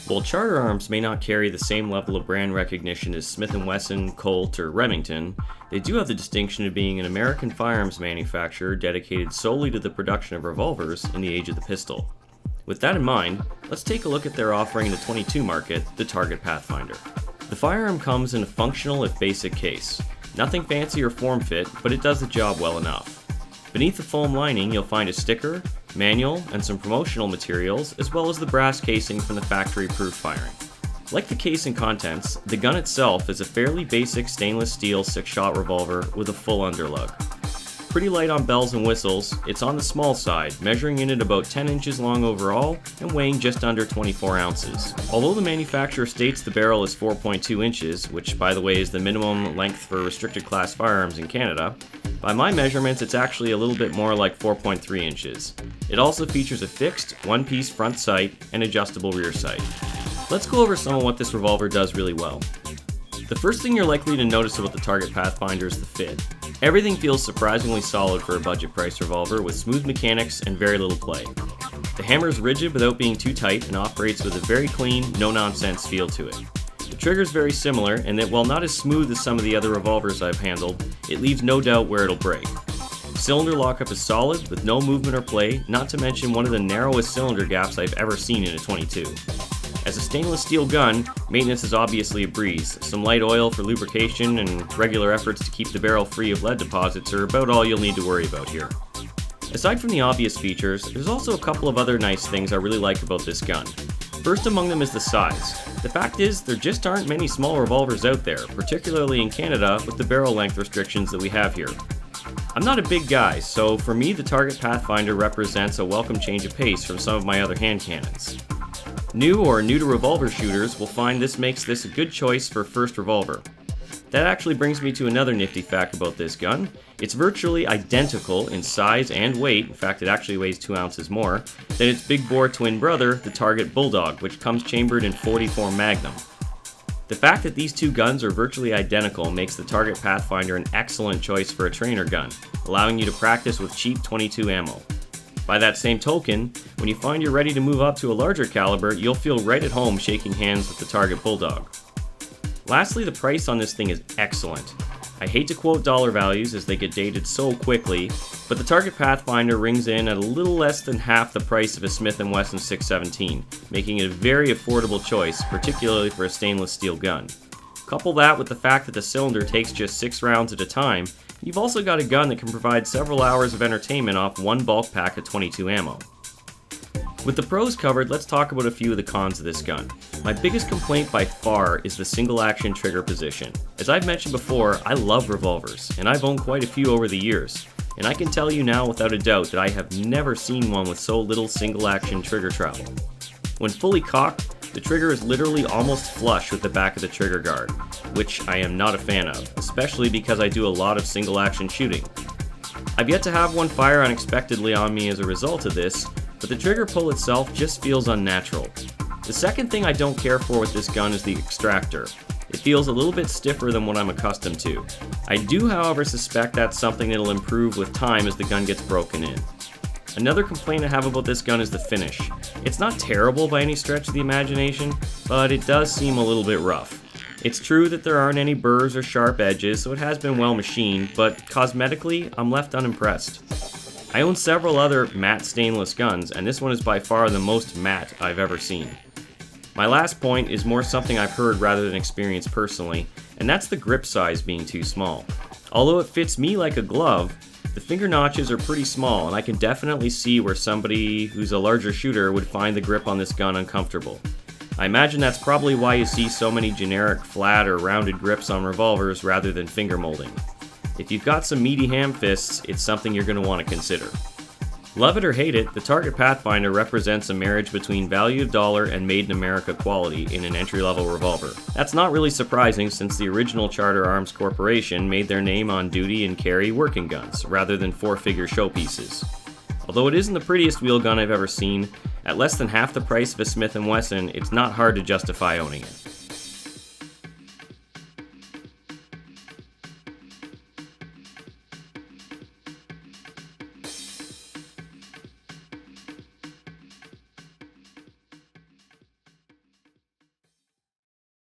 While Charter Arms may not carry the same level of brand recognition as Smith & Wesson, Colt, or Remington, they do have the distinction of being an American firearms manufacturer dedicated solely to the production of revolvers in the age of the pistol. With that in mind, let's take a look at their offering in the .22 market, the Target Pathfinder. The firearm comes in a functional if basic case. Nothing fancy or form-fit, but it does the job well enough. Beneath the foam lining, you'll find a sticker, manual, and some promotional materials, as well as the brass casing from the factory-proof firing. Like the case and contents, the gun itself is a fairly basic stainless steel 6-shot revolver with a full underlug. Pretty light on bells and whistles, it's on the small side, measuring in at about 10 inches long overall and weighing just under 24 ounces. Although the manufacturer states the barrel is 4.2 inches, which by the way is the minimum length for restricted class firearms in Canada, by my measurements it's actually a little bit more like 4.3 inches. It also features a fixed, one-piece front sight and adjustable rear sight. Let's go over some of what this revolver does really well. The first thing you're likely to notice about the Target Pathfinder is the fit. Everything feels surprisingly solid for a budget price revolver with smooth mechanics and very little play. The hammer is rigid without being too tight and operates with a very clean, no-nonsense feel to it. The trigger is very similar in that while not as smooth as some of the other revolvers I've handled, it leaves no doubt where it'll break. Cylinder lockup is solid with no movement or play, not to mention one of the narrowest cylinder gaps I've ever seen in a .22. As a stainless steel gun, maintenance is obviously a breeze. Some light oil for lubrication and regular efforts to keep the barrel free of lead deposits are about all you'll need to worry about here. Aside from the obvious features, there's also a couple of other nice things I really like about this gun. First among them is the size. The fact is, there just aren't many small revolvers out there, particularly in Canada with the barrel length restrictions that we have here. I'm not a big guy, so for me the Target Pathfinder represents a welcome change of pace from some of my other hand cannons. New or new-to-revolver shooters will find this makes this a good choice for first revolver. That actually brings me to another nifty fact about this gun. It's virtually identical in size and weight, in fact it actually weighs 2 ounces more, than its big bore twin brother, the Target Bulldog, which comes chambered in .44 Magnum. The fact that these two guns are virtually identical makes the Target Pathfinder an excellent choice for a trainer gun, allowing you to practice with cheap .22 ammo. By that same token, when you find you're ready to move up to a larger caliber, you'll feel right at home shaking hands with the Target Bulldog. Lastly, the price on this thing is excellent. I hate to quote dollar values as they get dated so quickly, but the Target Pathfinder rings in at a little less than half the price of a Smith & Wesson 617, making it a very affordable choice, particularly for a stainless steel gun. Couple that with the fact that the cylinder takes just 6 rounds at a time, you've also got a gun that can provide several hours of entertainment off one bulk pack of .22 ammo. With the pros covered, let's talk about a few of the cons of this gun. My biggest complaint by far is the single action trigger position. As I've mentioned before, I love revolvers, and I've owned quite a few over the years. And I can tell you now without a doubt that I have never seen one with so little single action trigger travel. When fully cocked, the trigger is literally almost flush with the back of the trigger guard, which I am not a fan of, especially because I do a lot of single action shooting. I've yet to have one fire unexpectedly on me as a result of this, but the trigger pull itself just feels unnatural. The second thing I don't care for with this gun is the extractor. It feels a little bit stiffer than what I'm accustomed to. I do, however, suspect that's something that'll improve with time as the gun gets broken in. Another complaint I have about this gun is the finish. It's not terrible by any stretch of the imagination, but it does seem a little bit rough. It's true that there aren't any burrs or sharp edges, so it has been well machined, but cosmetically, I'm left unimpressed. I own several other matte stainless guns, and this one is by far the most matte I've ever seen. My last point is more something I've heard rather than experienced personally, and that's the grip size being too small. Although it fits me like a glove, the finger notches are pretty small, and I can definitely see where somebody who's a larger shooter would find the grip on this gun uncomfortable. I imagine that's probably why you see so many generic flat or rounded grips on revolvers rather than finger molding. If you've got some meaty ham fists, it's something you're going to want to consider. Love it or hate it, the Target Pathfinder represents a marriage between value of dollar and made in America quality in an entry-level revolver. That's not really surprising since the original Charter Arms Corporation made their name on duty and carry working guns, rather than four-figure showpieces. Although it isn't the prettiest wheel gun I've ever seen, at less than half the price of a Smith & Wesson, it's not hard to justify owning it.